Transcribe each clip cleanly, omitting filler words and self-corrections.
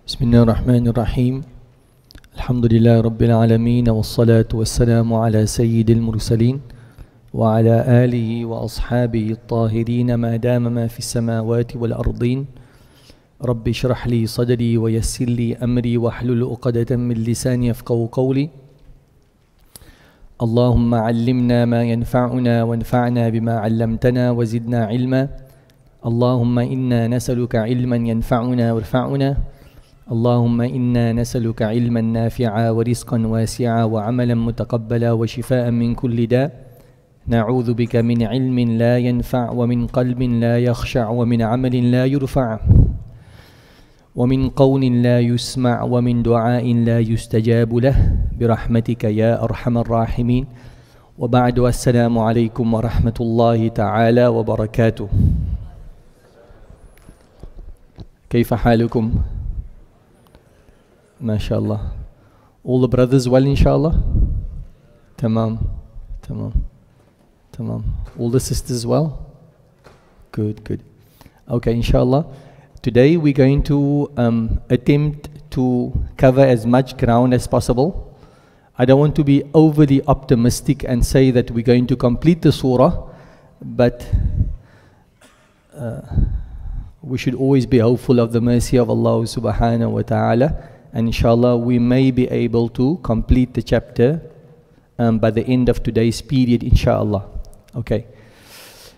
بسم الله الرحمن الرحيم الحمد لله رب العالمين والصلاة والسلام على سيد المرسلين وعلى آله وأصحابه الطاهرين ما دام ما في السماوات والأرضين رب اشرح لي صدري ويسر لي أمري واحلل عقدة من لساني يفقهوا قولي اللهم علمنا ما ينفعنا وانفعنا بما علمتنا وزدنا علما اللهم إنا نسألك علما ينفعنا وارفعنا اللهم إنا نسألك علما نافعا ورزقا واسعا وعملا متقبلا وشفاء من كل داء نعوذ بك من علم لا ينفع ومن قلب لا يخشع ومن عمل لا يرفع ومن قول لا يسمع ومن دعاء لا يستجاب له برحمتك يا أرحم الراحمين وبعد السلام عليكم ورحمة الله تعالى وبركاته. كيف حالكم؟ ما شاء الله. All the brothers well inshallah? Tamam. All the sisters well? Good. Okay, inshallah. Today we're going to attempt to cover as much ground as possible. I don't want to be overly optimistic and say that we're going to complete the surah, but we should always be hopeful of the mercy of Allah subhanahu wa ta'ala, and inshallah we may be able to complete the chapter by the end of today's period, inshallah. Okay.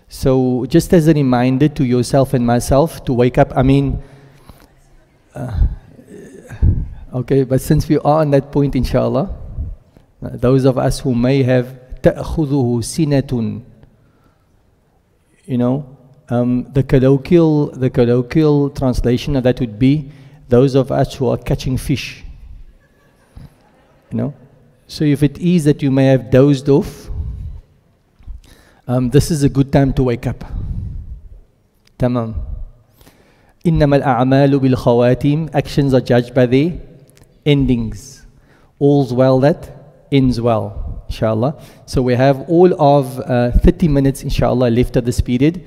So just as a reminder to yourself and myself to wake up, okay, but since we are on that point, inshallah, those of us who may have تأخذه سنة, the colloquial translation of that would be those of us who are catching fish. So if it is that you may have dozed off, this is a good time to wake up. Tamam. إنما الأعمال بالخواتيم. Actions are judged by their endings. All's well that ends well, inshallah. So we have all of 30 minutes, inshallah, left of this period.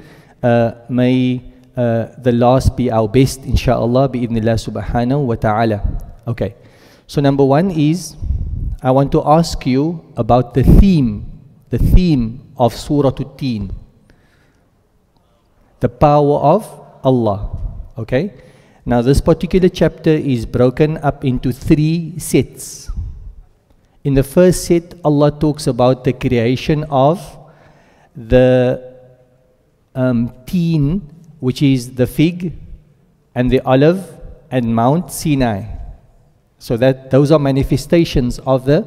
May the last be our best, inshallah, bi'idhnillah subhanahu wa ta'ala. Okay. So number one is, I want to ask you about the theme of Surah At-Teen, the power of Allah. Okay. Now this particular chapter is broken up into 3 sets. In the first set, Allah talks about the creation of the teen, which is the fig and the olive and Mount Sinai. So that those are manifestations of the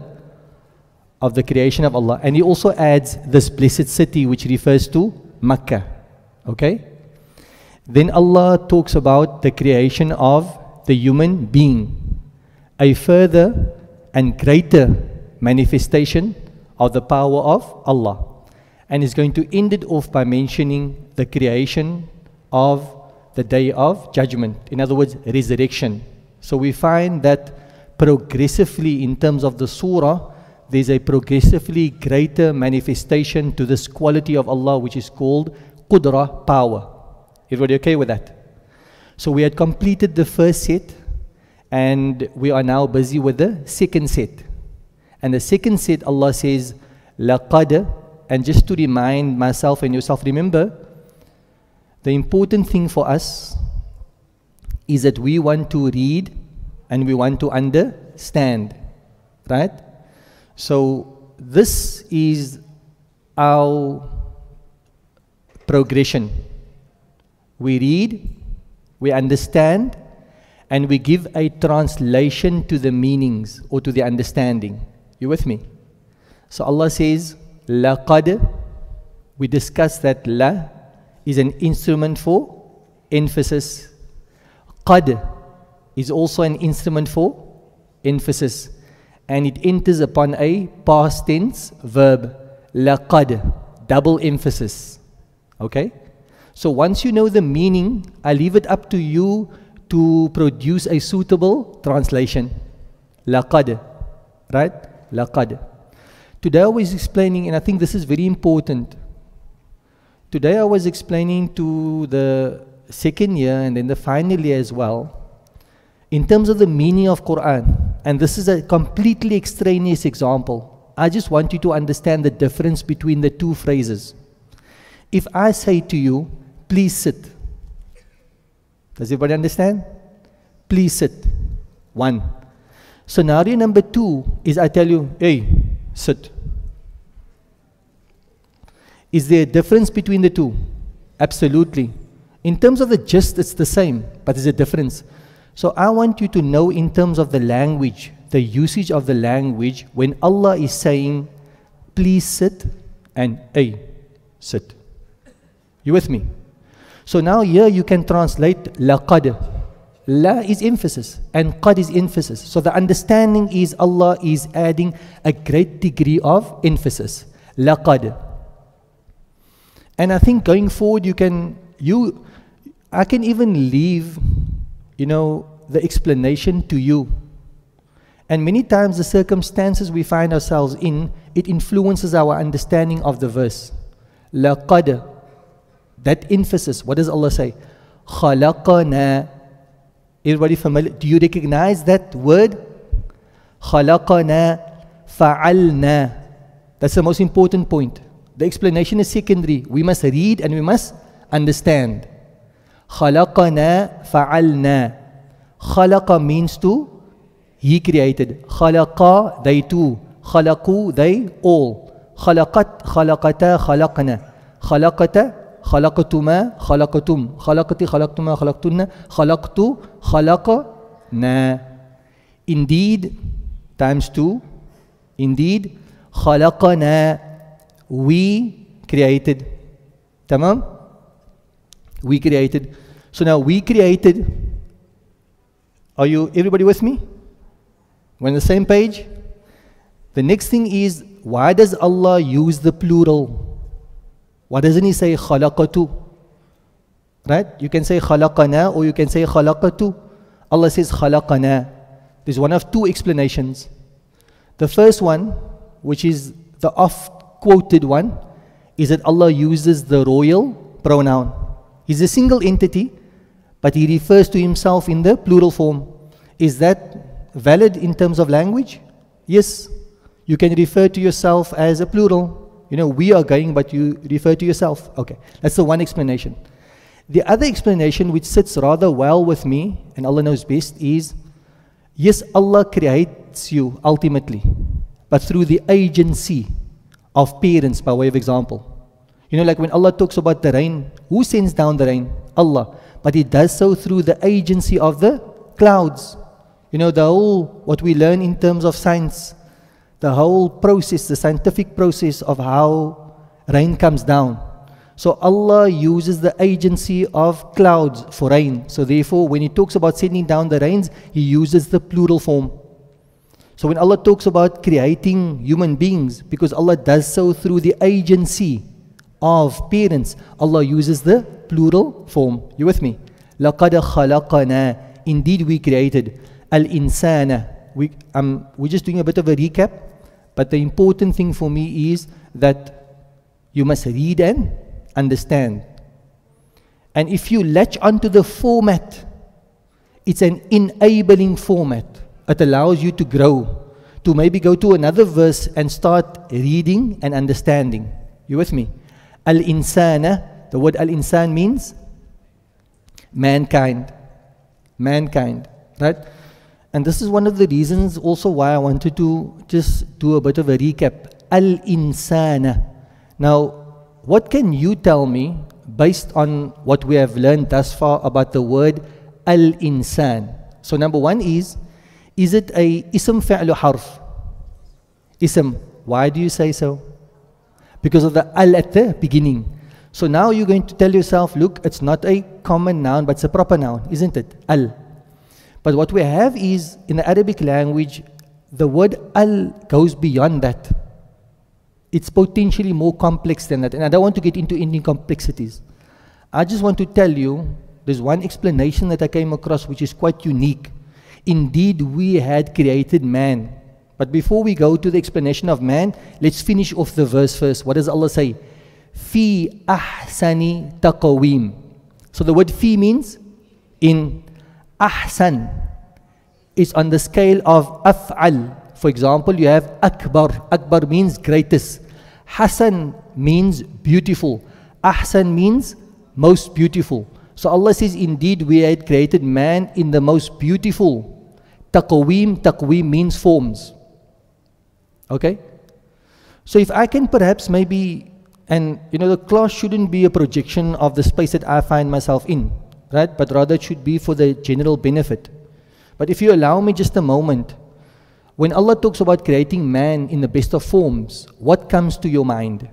creation of Allah. And he also adds this blessed city, which refers to Makkah. Okay? Then Allah talks about the creation of the human being, a further and greater manifestation of the power of Allah. And he's going to end it off by mentioning the creation of the day of judgment. In other words, resurrection. So we find that progressively in terms of the surah, there's a progressively greater manifestation to this quality of Allah, which is called Qudra, power. Everybody okay with that? So we had completed the first set, and we are now busy with the second set. And the second set, Allah says, laqad. And just to remind myself and yourself, remember, the important thing for us is that we want to read and we want to understand, right? So this is our progression. We read, we understand, and we give a translation to the meanings or to the understanding. You with me? So Allah says, laqad. We discussed that la is an instrument for emphasis. Qad is also an instrument for emphasis. And it enters upon a past tense verb. Laqad, double emphasis. Okay? So once you know the meaning, I leave it up to you to produce a suitable translation. Laqad. Right? Laqad. Today I was explaining, and I think this is very important. Today I was explaining to the second year and then the final year as well, In terms of the meaning of Quran, and this is a completely extraneous example, I just want you to understand the difference between the two phrases. If I say to you, please sit. Does everybody understand? Please sit. One. Scenario number two is I tell you, hey, sit. Is there a difference between the two? Absolutely. In terms of the gist, it's the same, but there's a difference. So I want you to know in terms of the language, the usage of the language, when Allah is saying, please sit, and hey, sit. You with me? So now here you can translate laqad. La is emphasis and qad is emphasis. So the understanding is Allah is adding a great degree of emphasis. Laqad. And I think going forward I can even leave, the explanation to you. And many times the circumstances we find ourselves in, it influences our understanding of the verse. Laqad. That emphasis, what does Allah say? Khalaqana. Everybody familiar? Do you recognize that word? Khalaqana fa'alna. That's the most important point. The explanation is secondary. We must read and we must understand. Khalaqana fa'alna. Khalaqa means to, He created. Khalaqa, they too. Khalaqu, they all. Khalaqat, khalaqata, khalaqna. Khalaqata, khalaqatuma, khalaqatum. Khalaqati, khalaqtuma, khalaqtunna. Khalaqtu, khalaqna. Indeed, times two. Indeed, khalaqana. We created. Tamam? We created. So now we created. Are you everybody with me? We're on the same page? The next thing is, why does Allah use the plural? Why doesn't He say khalaqatu? Right? You can say khalaqana or you can say khalaqatu. Allah says khalaqana. There's one of two explanations. The first one, which is the oft-quoted one, is that Allah uses the royal pronoun. He's a single entity, but He refers to Himself in the plural form. Is that valid in terms of language? Yes. You can refer to yourself as a plural. We are going, but you refer to yourself. Okay, that's the one explanation. The other explanation, which sits rather well with me, and Allah knows best, is, yes, Allah creates you ultimately, but through the agency of parents, by way of example. Like when Allah talks about the rain, who sends down the rain? Allah. But He does so through the agency of the clouds. The whole, what we learn in terms of science, the whole process, the scientific process of how rain comes down. So Allah uses the agency of clouds for rain. So therefore, when He talks about sending down the rains, He uses the plural form. So when Allah talks about creating human beings, because Allah does so through the agency of parents, Allah uses the plural form. You with me? لَقَدْ خَلَقَنَا. Indeed we created. Al-insana. We're just doing a bit of a recap, but the important thing for me is that you must read and understand. And if you latch onto the format, it's an enabling format. It allows you to grow, to maybe go to another verse and start reading and understanding. You with me? Al-insana, the word al-insan means mankind. Mankind, right? And this is one of the reasons also why I wanted to just do a bit of a recap. Al-insana. Now, what can you tell me based on what we have learned thus far about the word al-insan? So number one is it a ism fi'lu harf? Ism. Why do you say so? Because of the al at the beginning. So now you're going to tell yourself, look, it's not a common noun, but it's a proper noun, isn't it? Al. But what we have is, in the Arabic language, the word al goes beyond that. It's potentially more complex than that. And I don't want to get into any complexities. I just want to tell you, there's one explanation that I came across which is quite unique. Indeed, we had created man. But before we go to the explanation of man, let's finish off the verse first. What does Allah say? Fi ahsani taqawim. So the word fi means in, ahsan is on the scale of af'al. For example, you have akbar. Akbar means greatest. Hasan means beautiful. Ahsan means most beautiful. So Allah says, indeed we had created man in the most beautiful. Taqweem means forms. Okay? So if I can perhaps maybe, and the class shouldn't be a projection of the space that I find myself in, right? But rather it should be for the general benefit. But if you allow me just a moment, when Allah talks about creating man in the best of forms, what comes to your mind?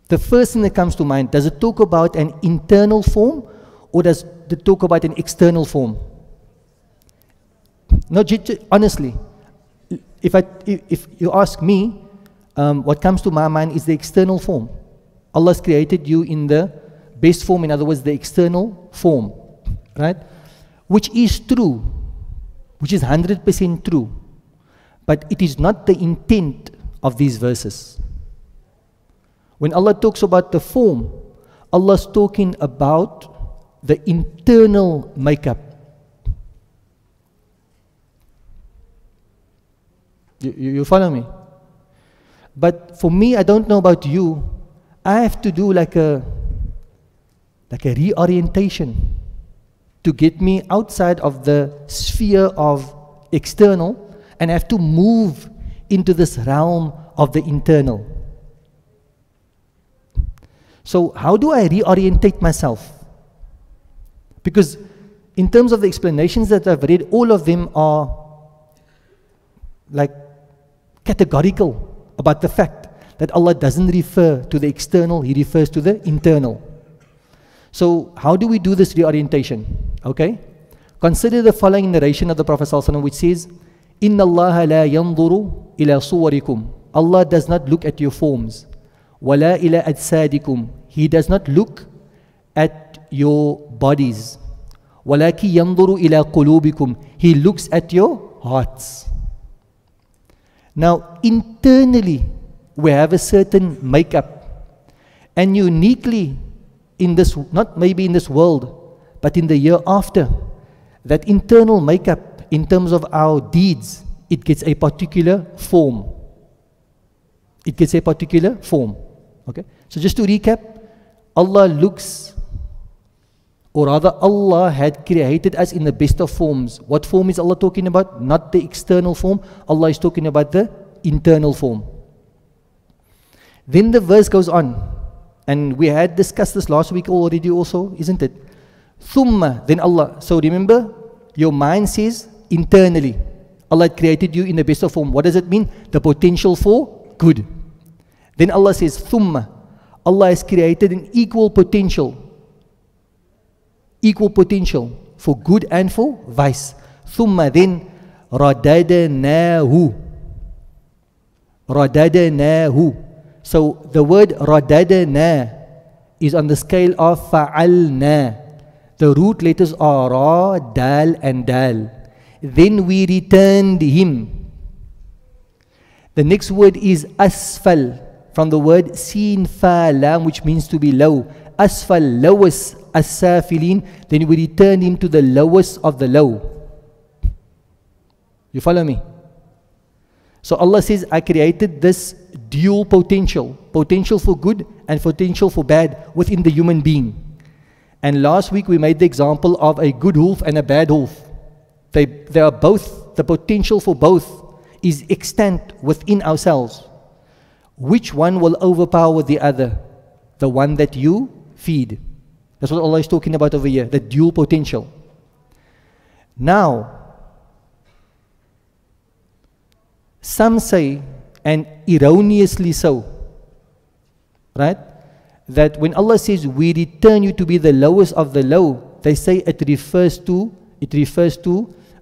The first thing that comes to mind, does it talk about an internal form or does it talk about an external form? No, honestly, if you ask me, what comes to my mind is the external form. Allah's created you in the best form, in other words, the external form, right? Which is true, which is 100% true, but it is not the intent of these verses. When Allah talks about the form, Allah's talking about the internal makeup. You follow me? But for me, I don't know about you, I have to do like a reorientation to get me outside of the sphere of external and I have to move into this realm of the internal. So how do I reorientate myself? Because in terms of the explanations that I've read, all of them are like categorical about the fact that Allah doesn't refer to the external, He refers to the internal. So how do we do this reorientation? Okay? Consider the following narration of the Prophet ﷺ, which says, Inna Allah la yanzuru ila suwarikum. Allah does not look at your forms. Wala ila ajsadikum. He does not look at your bodies. Walaki yanzuru ila qulubikum. He looks at your hearts. Now, internally, we have a certain makeup. And uniquely, in this, not maybe in this world, but in the year after, that internal makeup, in terms of our deeds, it gets a particular form. It gets a particular form. Okay? So just to recap, Allah looks, or rather Allah had created us in the best of forms. What form is Allah talking about? Not the external form. Allah is talking about the internal form. Then the verse goes on, and we had discussed this last week already also, isn't it? Thumma, then Allah. So remember, your mind says internally, Allah had created you in the best of form. What does it mean? The potential for good. Then Allah says, Thumma, Allah has created an equal potential for good and for vice. Thumma, then radadnahu. So the word radadna is on the scale of fa'alna. The root letters are ra, dal and dal. Then we returned him. The next word is asfal, from the word sin fa lam, which means to be low. Asfal, lowest, as-safilin. Then we returned him to the lowest of the low. You follow me? So Allah says, I created this dual potential for good and potential for bad within the human being. And last week we made the example of a good wolf and a bad wolf. They are both, the potential for both is extant within ourselves. Which one will overpower the other? The one that you feed. That's what Allah is talking about over here, the dual potential. Now, some say, and erroneously so, right, that when Allah says we return you to be the lowest of the low, they say it refers to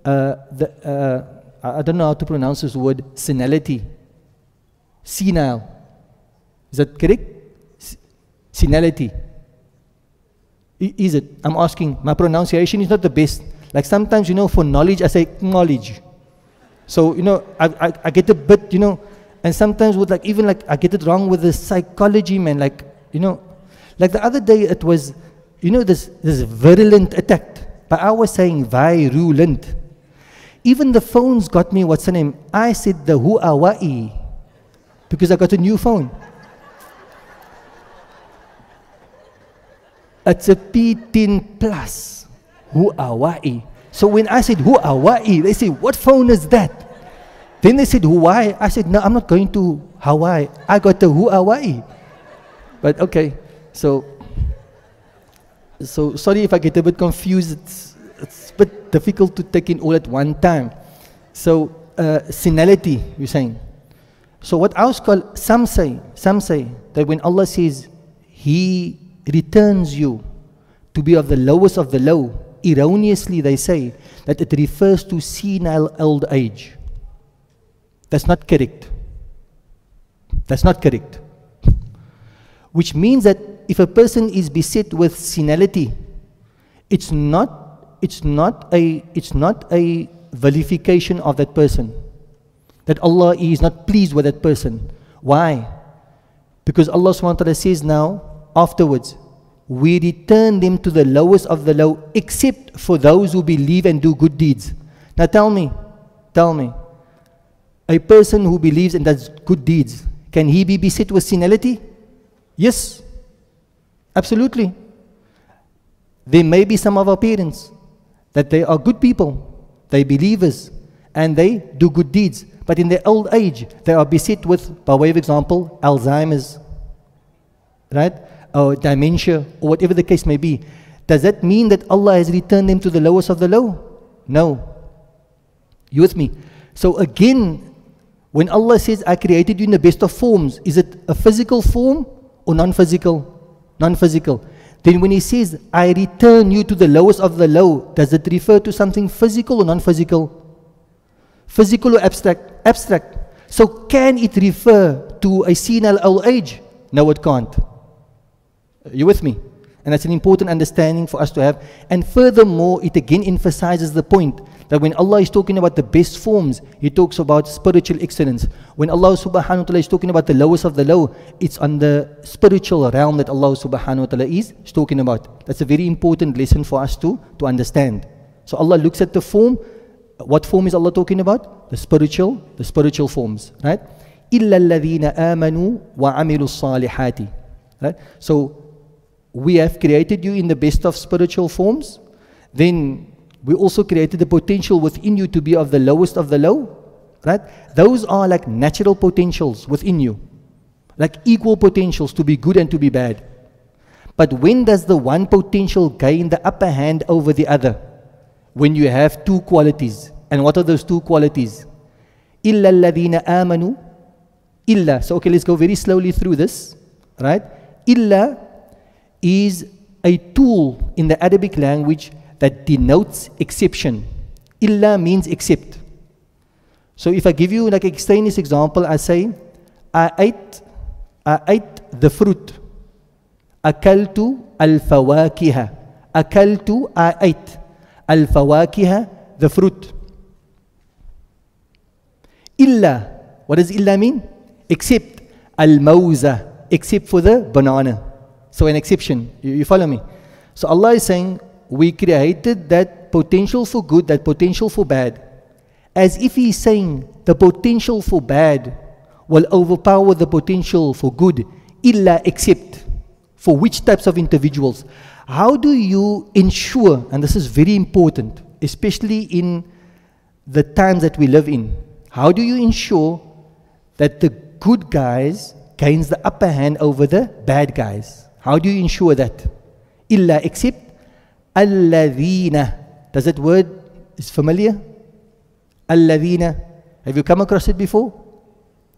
I don't know how to pronounce this word, senility. Senile. Is that correct? Senility. Is it? I'm asking. My pronunciation is not the best. Like sometimes, for knowledge, I say knowledge. So, I get a bit, and sometimes with I get it wrong with the psychology, man. Like the other day it was, this virulent attack But I was saying virulent. Even the phones got me, what's the name? I said the Huawei because I got a new phone. It's a P10 Plus. Huawei. So when I said Huawei, they say, what phone is that? Then they said Hawaii. I said, no, I'm not going to Hawaii. I got the Huawei. But okay, so sorry if I get a bit confused. It's a bit difficult to take in all at one time. So senility, you're saying. So what else called, some say that when Allah says He returns you to be of the lowest of the low, erroneously they say that it refers to senile old age. That's not correct. That's not correct. Which means that if a person is beset with senility, it's not a vilification of that person. That Allah is not pleased with that person. Why? Because Allah subhanahu wa ta'ala says now, afterwards, we return them to the lowest of the low, except for those who believe and do good deeds. Now tell me, a person who believes and does good deeds, can he be beset with senility? Yes, absolutely. There may be some of our parents that they are good people, they believers, and they do good deeds, but in their old age, they are beset with, by way of example, Alzheimer's, right? Or dementia, or whatever the case may be. Does that mean that Allah has returned them to the lowest of the low? No. You with me? So again, when Allah says, I created you in the best of forms, is it a physical form or non-physical? Non-physical. Then when He says, I return you to the lowest of the low, does it refer to something physical or non-physical? Physical or abstract? Abstract. So can it refer to a senile old age? No, it can't. You with me? And that's an important understanding for us to have. And furthermore, it again emphasizes the point that when Allah is talking about the best forms, He talks about spiritual excellence. When Allah subhanahu wa ta'ala is talking about the lowest of the low, it's on the spiritual realm that Allah subhanahu wa ta'ala is talking about. That's a very important lesson for us to understand. So Allah looks at the form. What form is Allah talking about? The spiritual forms, right? إِلَّا الَّذِينَ آمَنُوا وَعَمِلُوا الصَّالِحَاتِ. Right? So we have created you in the best of spiritual forms. Then we also created the potential within you to be of the lowest of the low. Right? Those are like natural potentials within you. Like equal potentials to be good and to be bad. But when does the one potential gain the upper hand over the other? When you have two qualities. And what are those two qualities? إِلَّا الَّذِينَ آمَنُوا. Illa. So okay, let's go very slowly through this. Right? Illa is a tool in the Arabic language that denotes exception. Illa means except. So if I give you like an extraneous example, I say, I ate the fruit. Akaltu al-fawakiha. Akaltu, I ate. Al-fawakiha, the fruit. Illa, what does illa mean? Except. Al-mawza, except for the banana. So an exception, you follow me? So Allah is saying, we created that potential for good, that potential for bad. As if He is saying, the potential for bad will overpower the potential for good, illa except. For which types of individuals? How do you ensure, and this is very important, especially in the times that we live in, how do you ensure that the good guys gains the upper hand over the bad guys? How do you ensure that? Illa except alladhina. Does that word is familiar? Alladhina. Have you come across it before?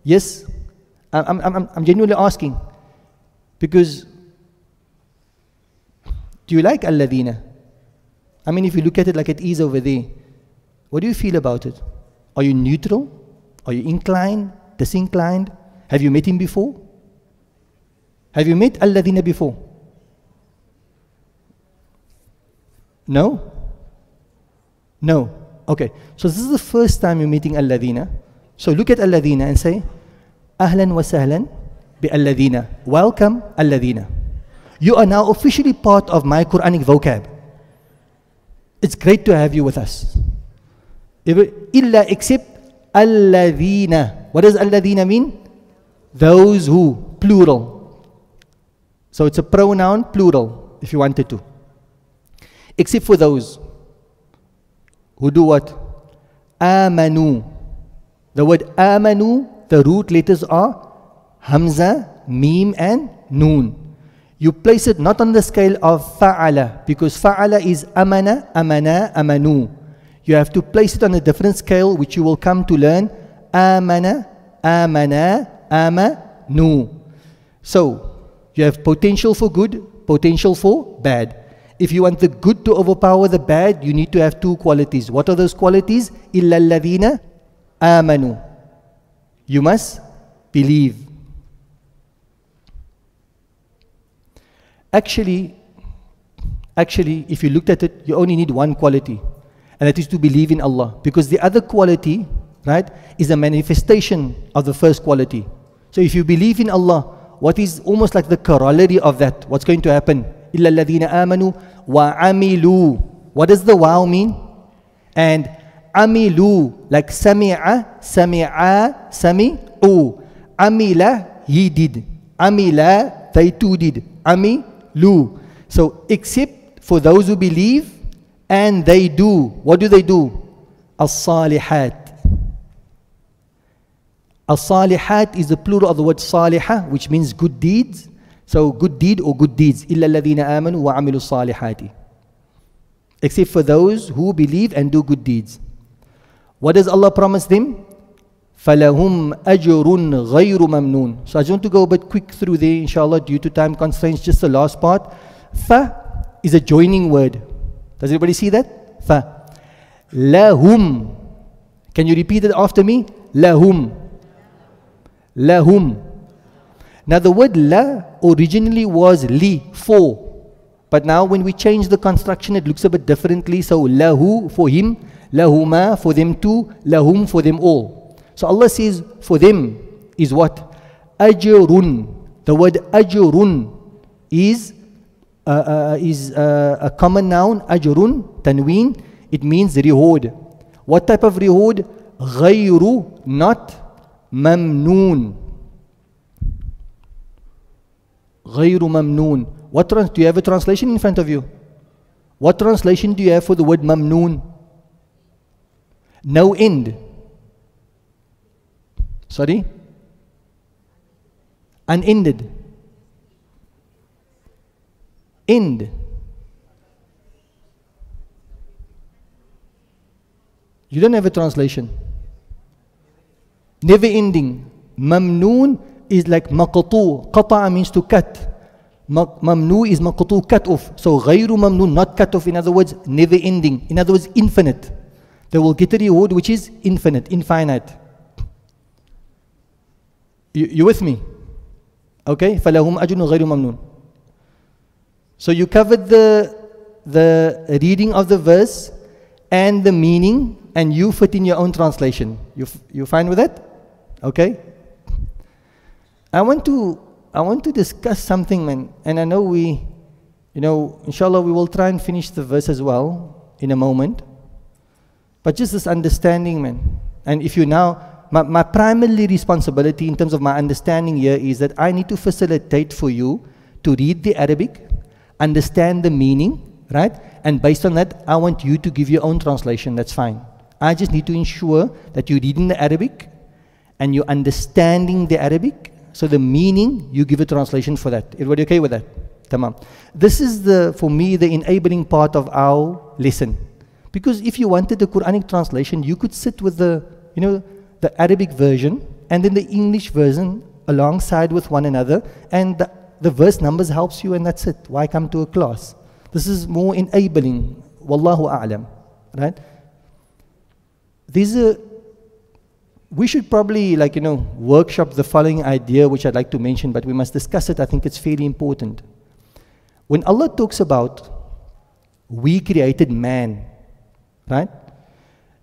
Yes? I'm genuinely asking. Because do you like alladhina? I mean, if you look at it like it is over there, what do you feel about it? Are you neutral? Are you inclined? Disinclined? Have you met him before? Have you met alladhina before? No? No. Okay. So this is the first time you're meeting alladhina. So look at alladhina and say, Ahlan wa sahlan bi alladhina. Welcome alladhina. You are now officially part of my Quranic vocab. It's great to have you with us. Illa except alladhina. What does alladhina mean? Those who, plural. So it's a pronoun plural, if you wanted to. Except for those who do what? Amanu. The word amanu, the root letters are Hamza, Mim and Noon. You place it not on the scale of fa'ala, because fa'ala is amana, amana, amanu. You have to place it on a different scale, which you will come to learn. Amana, amana, amanu. So, you have potential for good, potential for bad. If you want the good to overpower the bad, you need to have two qualities. What are those qualities? Illa alladhina amanu. You must believe. Actually, if you looked at it, you only need one quality, and that is to believe in Allah. Because the other quality, right, is a manifestation of the first quality. So if you believe in Allah, what is almost like the corollary of that? What's going to happen? Illa alladhina amanu wa amilu. What does the wow mean? And amilu, like sami'a, sami'a, sami'u. Amila, he did. Amila, they too did. Amilu. So, except for those who believe and they do. What do they do? As-salihat. As-salihat is the plural of the word salihah, which means good deeds. So, good deed or good deeds. Illa alladhina amanu wa amilu salihati. Except for those who believe and do good deeds. What does Allah promise them? فَلَهُمْ أَجْرٌ غَيْرُ مَمْنُونَ. So I just want to go a bit quick through there, inshallah, due to time constraints, just the last part. Fa is a joining word. Does everybody see that? Fa. Lahum. Can you repeat it after me? Lahum. Lahum. Now the word la originally was li, for. But now when we change the construction, it looks a bit differently. So lahu for him, lahuma for them too, lahum for them all. So Allah says for them is what? Ajrun. The word ajrun is a common noun. Ajrun, tanween. It means reward. What type of reward? Ghayru, not mamnoon. Ghayru mamnoon. Do you have a translation in front of you? What translation do you have for the word mamnoon? No end. Sorry? Unended. End. You don't have a translation. Never ending. Mamnoon is like maqtu. Qata'a means to cut. Mamnu is maqtu, cut off. So ghayru mamnoon, not cut off. In other words, never ending. In other words, infinite. They will get a reward which is infinite, infinite. You with me? Okay? فَلَهُمْ أَجْرٌ غَيْرُ مَمْنُونَ. So you covered the reading of the verse and the meaning, and you fit in your own translation. You fine with that? Okay? I want to discuss something, man. And I know inshallah we will try and finish the verse as well in a moment. But just this understanding, man. And if you now... My primary responsibility in terms of my understanding here is that I need to facilitate for you to read the Arabic, understand the meaning, right? And based on that, I want you to give your own translation. That's fine. I just need to ensure that you're reading the Arabic and you're understanding the Arabic. So the meaning, you give a translation for that. Everybody okay with that? Tamam. This is for me, the enabling part of our lesson. Because if you wanted the Quranic translation, you could sit with the Arabic version and then the English version alongside with one another, and the verse numbers helps you, and that's it. Why come to a class? This is more enabling. Wallahu a'lam. Right? We should probably workshop the following idea, which I'd like to mention, but we must discuss it. I think it's fairly important. When Allah talks about we created man, right?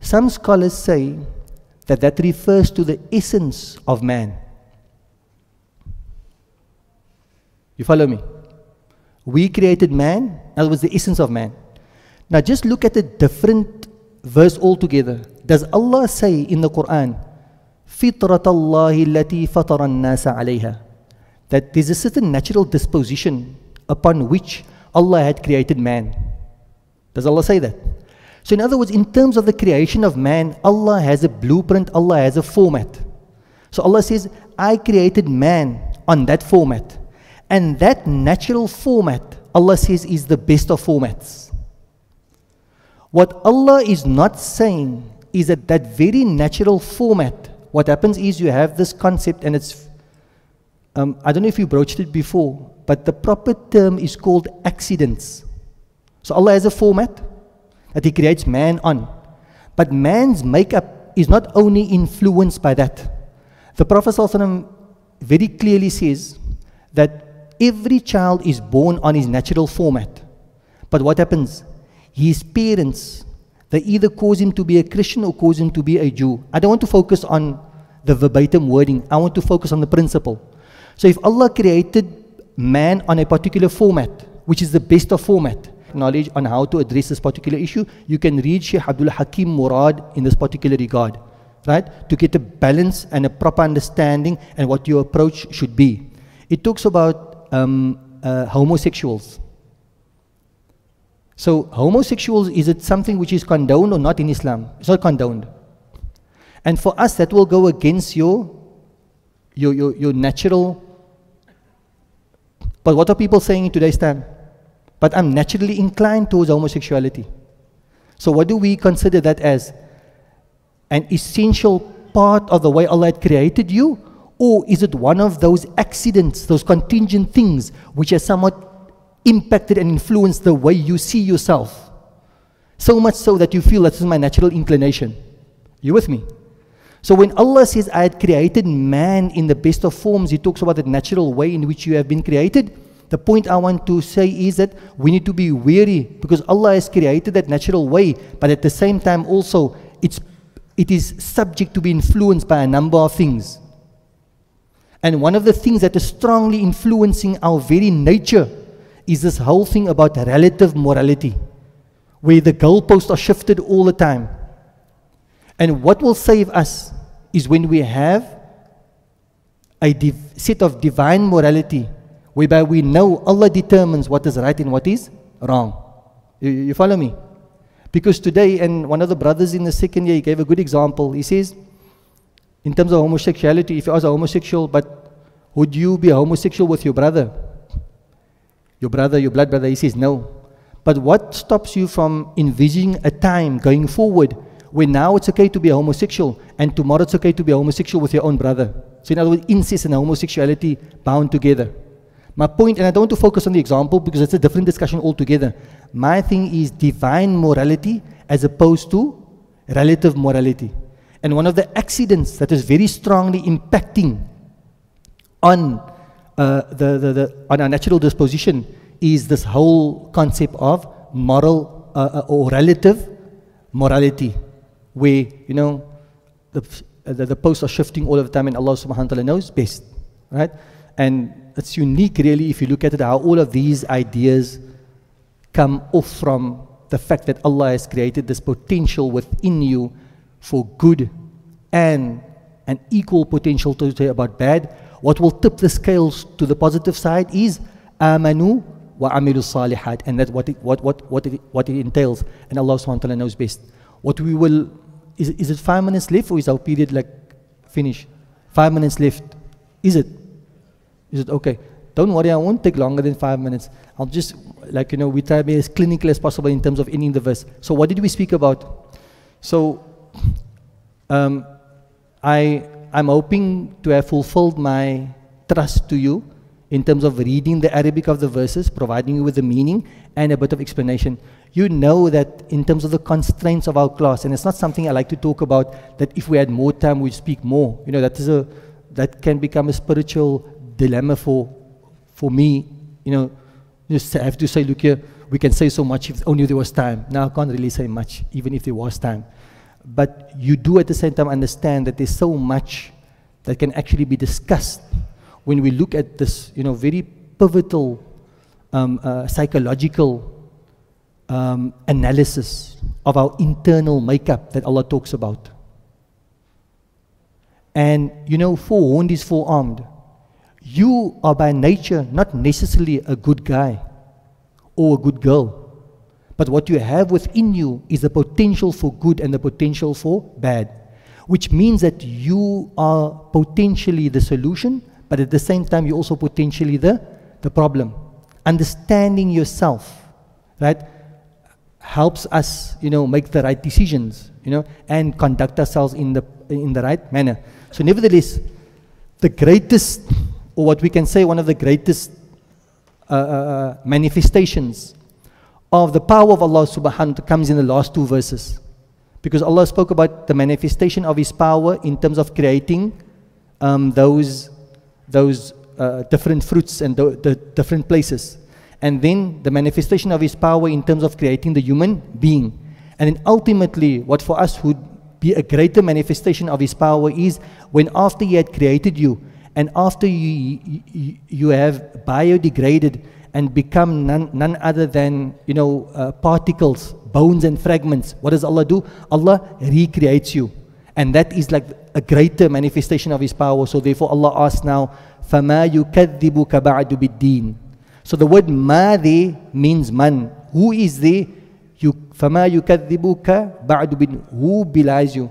Some scholars say that refers to the essence of man. You follow me? We created man, that was the essence of man. Now just look at a different verse altogether. Does Allah say in the Quran, فِطْرَةَ اللَّهِ الَّتِي فَطَرَ النَّاسَ عَلَيْهَا, that there's a certain natural disposition upon which Allah had created man? Does Allah say that? So in other words, in terms of the creation of man, Allah has a blueprint, Allah has a format. So Allah says, I created man on that format. And that natural format, Allah says, is the best of formats. What Allah is not saying is that that very natural format, what happens is you have this concept, and it's, I don't know if you broached it before, but the proper term is called accidents. So Allah has a format that He creates man on. But man's makeup is not only influenced by that. The Prophet ﷺ very clearly says that every child is born on his natural format. But what happens? His parents, they either cause him to be a Christian or cause him to be a Jew. I don't want to focus on the verbatim wording. I want to focus on the principle. So if Allah created man on a particular format, which is the best of format, knowledge on how to address this particular issue, you can read Sheikh Abdul Hakim Murad in this particular regard, right? To get a balance and a proper understanding and what your approach should be. It talks about homosexuals. So homosexuals, is it something which is condoned or not in Islam? It's not condoned. And for us, that will go against your natural. But what are people saying in today's time? But I'm naturally inclined towards homosexuality. So what do we consider that as? An essential part of the way Allah had created you? Or is it one of those accidents, those contingent things which has somewhat impacted and influenced the way you see yourself? So much so that you feel that this is my natural inclination. You with me? So when Allah says, I had created man in the best of forms, He talks about the natural way in which you have been created. The point I want to say is that we need to be wary, because Allah has created that natural way, but at the same time also it is subject to be influenced by a number of things. And one of the things that is strongly influencing our very nature is this whole thing about relative morality, where the goalposts are shifted all the time. And what will save us is when we have a set of divine morality, whereby we know Allah determines what is right and what is wrong. You follow me? Because today, and one of the brothers in the second year, he gave a good example. He says, in terms of homosexuality, if you ask a homosexual, but would you be a homosexual with your brother? Your brother, your blood brother? He says, no. But what stops you from envisioning a time going forward where now it's okay to be a homosexual, and tomorrow it's okay to be a homosexual with your own brother? So in other words, incest and homosexuality bound together. My point, and I don't want to focus on the example because it's a different discussion altogether. My thing is divine morality as opposed to relative morality. And one of the accidents that is very strongly impacting on on our natural disposition is this whole concept of moral or relative morality, where the posts are shifting all of the time, and Allah subhanahu wa ta'ala knows best, right? And it's unique really if you look at it, how all of these ideas come off from the fact that Allah has created this potential within you for good and an equal potential to say about bad. What will tip the scales to the positive side is amanu wa amilu salihat, and that's what it entails, and Allah subhanahu wa ta'ala knows best. What we will, is it 5 minutes left, or is our period like finished? 5 minutes left. Is it okay? Don't worry, I won't take longer than 5 minutes. I'll just, we try to be as clinical as possible in terms of ending the verse. So what did we speak about? So, I'm hoping to have fulfilled my trust to you in terms of reading the Arabic of the verses, providing you with the meaning and a bit of explanation. You know that in terms of the constraints of our class, and it's not something I like to talk about, that if we had more time, we'd speak more. That can become a spiritual dilemma for me. Just have to say, look here, we can say so much if only there was time. Now I can't really say much, even if there was time. But you do at the same time understand that there's so much that can actually be discussed when we look at this, very pivotal psychological analysis of our internal makeup that Allah talks about. And you know, forewarned is forearmed. You are by nature not necessarily a good guy or a good girl. But what you have within you is the potential for good and the potential for bad. Which means that you are potentially the solution, but at the same time you're also potentially the problem. Understanding yourself, right, helps us, you know, make the right decisions, you know, and conduct ourselves in the right manner. So nevertheless, the greatest, or what we can say one of the greatest manifestations of the power of Allah subhanahu wa ta'ala comes in the last two verses. Because Allah spoke about the manifestation of His power in terms of creating those different fruits and the different places. And then the manifestation of His power in terms of creating the human being. And then ultimately, what for us would be a greater manifestation of His power is when after He had created you, and after you have biodegraded and become none other than, you know, particles, bones and fragments, what does Allah do? Allah recreates you. And that is like a greater manifestation of His power. So therefore Allah asks now, فَمَا يُكَذِّبُكَ بَعْدُ بِالدِّينِ. So the word ma there means man. Who is there? فَمَا يُكَذِّبُكَ بَعْدُ بِالدِّينِ. Who belies you?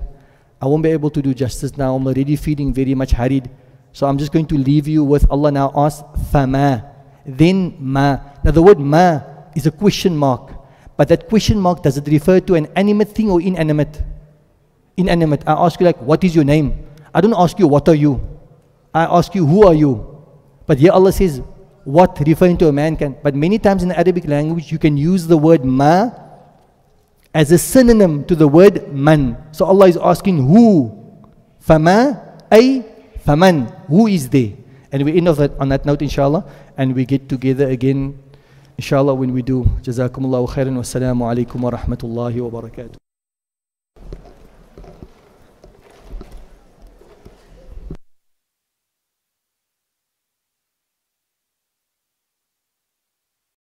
I won't be able to do justice now. I'm already feeling very much hurried. So I'm just going to leave you with Allah now asks, فَمَا. Then ma. Now the word ma is a question mark. But that question mark, does it refer to an animate thing or inanimate? Inanimate. I ask you like, what is your name? I don't ask you, what are you? I ask you, who are you? But here Allah says, what, referring to a man can. But many times in the Arabic language, you can use the word ma as a synonym to the word man. So Allah is asking who? Fama, ay, faman. Who is there? And we end off on that note, inshallah. And we get together again, inshallah, when we do. Jazakumullahu khairan wa assalamu alaikum wa rahmatullahi wa barakatuh.